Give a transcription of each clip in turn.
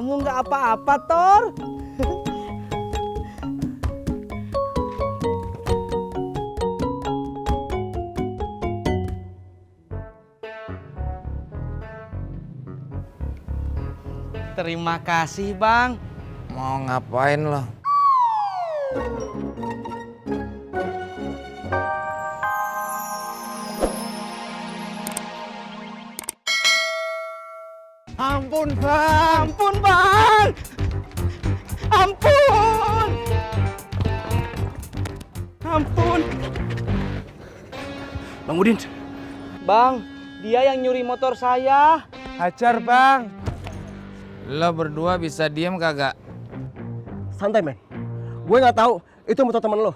Kamu nggak apa-apa, Tor. Terima kasih, Bang. Mau ngapain lo? Ampun, Bang. Ampun, Bang. Ampun. Ampun. Bang Udin. Bang, dia yang nyuri motor saya. Hajar, Bang. Lo berdua bisa diem kagak? Santai, men. Gue nggak tahu itu motor temen lo.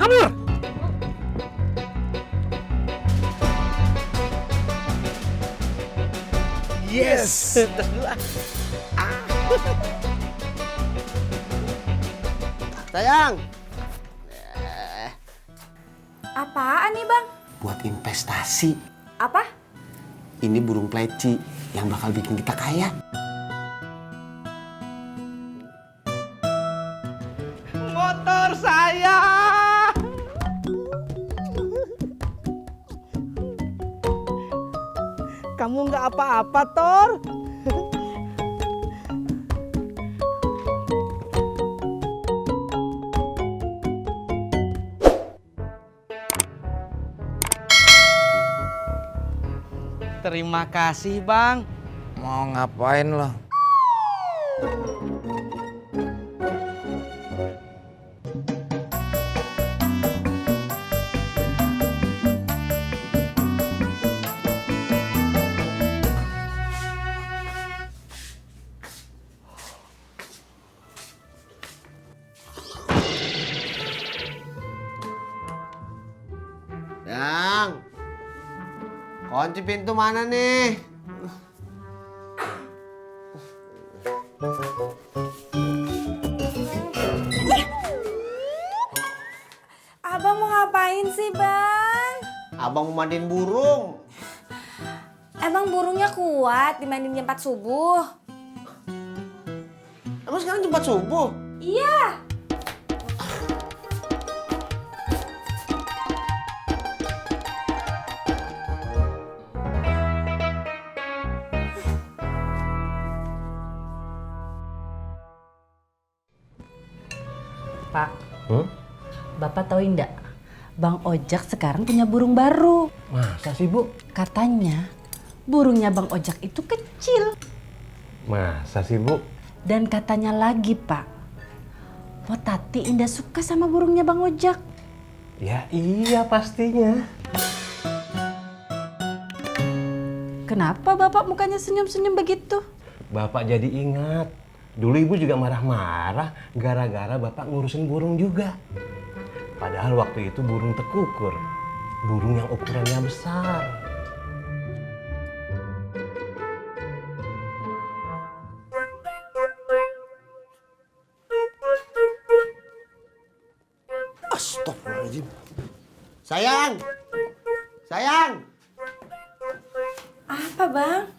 Kabur! Yes. Tes dulu ah. Sayang! Apaan nih, Bang? Buat investasi. Apa? Ini burung pleci yang bakal bikin kita kaya. Motor saya. Kamu nggak apa-apa, Tor. Terima kasih, Bang. Mau ngapain lo? Yang, kunci pintu mana nih? Abang mau ngapain sih, Bang? Abang mau mandiin burung. Emang burungnya kuat dimandiin jam 4 subuh? Emang sekarang jam 4 subuh? Iya. Pak, Bapak tahu enggak? Bang Ojak sekarang punya burung baru. Masa sih, Bu? Katanya burungnya Bang Ojak itu kecil. Masa sih, Bu? Dan katanya lagi, Pak, Potati indah suka sama burungnya Bang Ojak. Ya iya pastinya. Kenapa Bapak mukanya senyum-senyum begitu? Bapak jadi ingat. Dulu Ibu juga marah-marah gara-gara Bapak ngurusin burung juga. Padahal waktu itu burung tekukur. Burung yang ukurannya besar. Astagfirullahaladzim. Sayang! Sayang! Apa, Bang?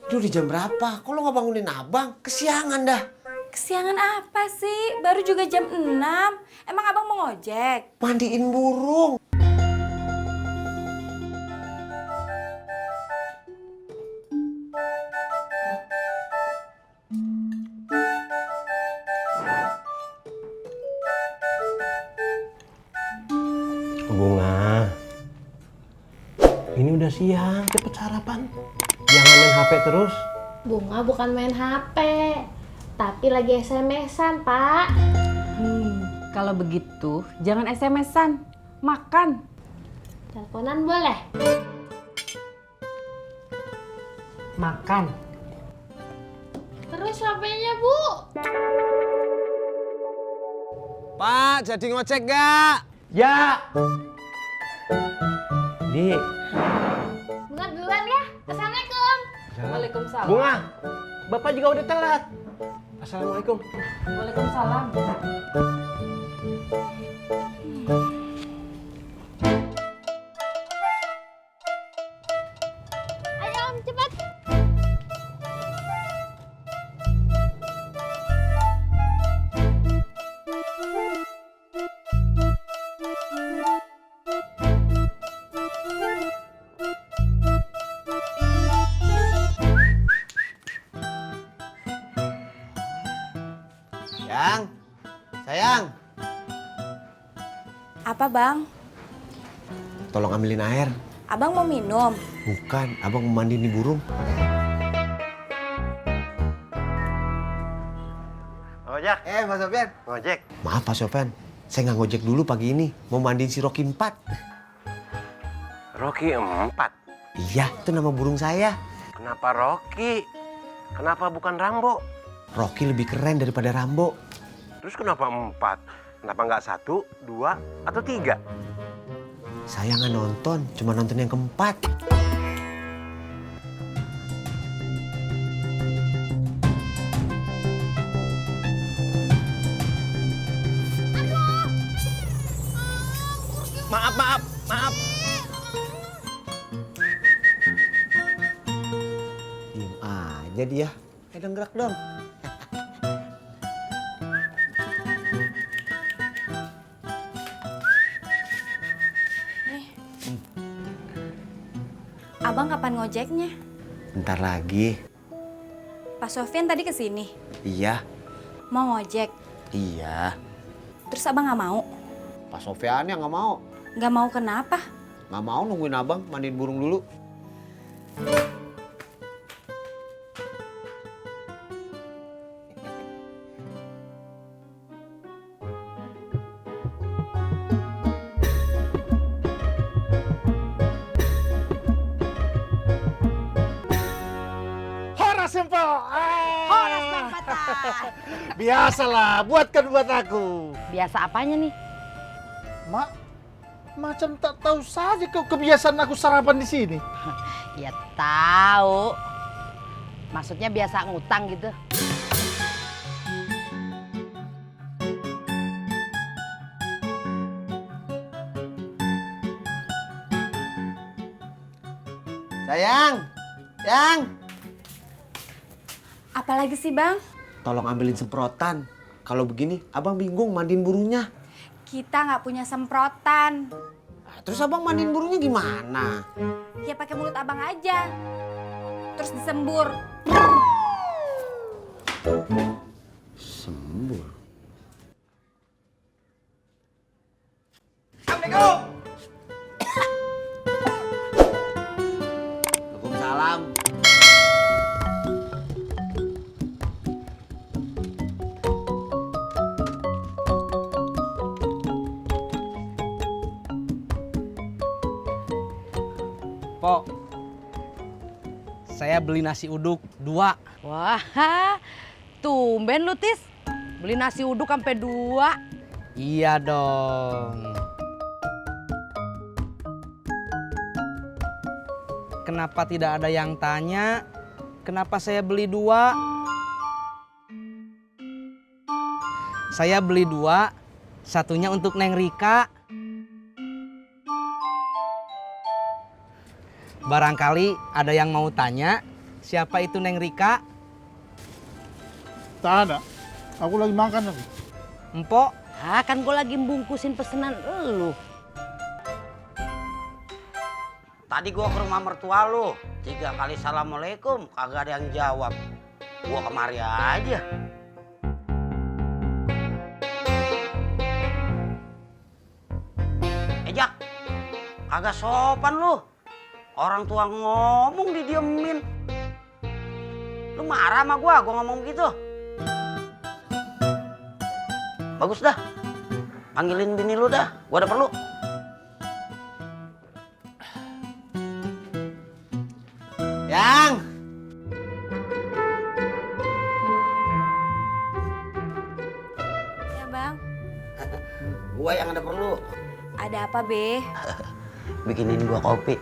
Duh, di jam berapa? Kok lo gak bangunin abang? Kesiangan dah. Kesiangan apa sih? Baru juga jam 6. Emang Abang mau ngojek? Mandiin burung. Bunga. Ini udah siang, cepet sarapan. Jangan main HP terus. Bunga bukan main HP, tapi lagi SMS-an, Pak. Kalau begitu jangan SMS-an, makan. Teleponan boleh? Makan. Terus HP-nya, Bu? Pak, jadi ngojek gak? Ya. Di. Bunga duluan ya. Assalamualaikum. Waalaikumsalam. Bunga, Bapak juga udah telat. Assalamualaikum. Waalaikumsalam. Ayo Om, cepat. Sayang, Apa bang? tolong ambilin air. Abang mau minum? Bukan, abang mau mandiin nih burung. Ojek. Mas Sofyan. Ojek. Maaf Pak Sofyan, saya nggak ngojek dulu pagi ini. Mau mandiin si Rocky 4. Rocky 4. Iya, itu nama burung saya. Kenapa Rocky? Kenapa bukan Rambo? Rocky lebih keren daripada Rambo. Terus kenapa 4? Kenapa nggak 1, 2, atau 3? Saya nggak nonton, cuma nonton yang keempat. Maaf. Diem aja dia. Dong gerak dong. Abang kapan ngojeknya? Bentar lagi. Pak Sofyan tadi kesini. Iya. Mau ngojek. Iya. Terus abang nggak mau? Pak Sofyan yang nggak mau. Nggak mau kenapa? Nggak mau nungguin abang mandiin burung dulu. Horas Empok. Biasalah, buatkan buat aku. Biasa apanya nih? Mak, macam tak tahu saja kau kebiasaan aku sarapan di sini. Ya tahu. Maksudnya biasa ngutang gitu. Sayang. Apalagi sih bang? Tolong ambilin semprotan. Kalau begini, abang bingung mandiin burungnya. Kita nggak punya semprotan. Terus abang mandiin burungnya gimana? Ya pakai mulut abang aja. Terus disembur. Sembur. Waalaikumsalam. Pok, saya beli nasi uduk 2. Wah, tumben lu Tis. Beli nasi uduk sampai 2. Iya dong. Kenapa tidak ada yang tanya? Kenapa saya beli 2? Saya beli 2, satunya untuk Neng Rika. Barangkali ada yang mau tanya, siapa itu Neng Rika? Tak ada. Aku lagi makan lagi. Empok, Kan gue lagi bungkusin pesenan lu. Tadi gua ke rumah mertua lu, 3 kali assalamualaikum, kagak ada yang jawab. Gua kemari aja. Jak, kagak sopan lu. Orang tua ngomong didiemin. Lu marah sama gua ngomong gitu. Bagus dah, panggilin bini lu dah, gua ada perlu. Yang. Ya bang. Gua yang ada perlu. Ada apa be? Bikinin gua kopi.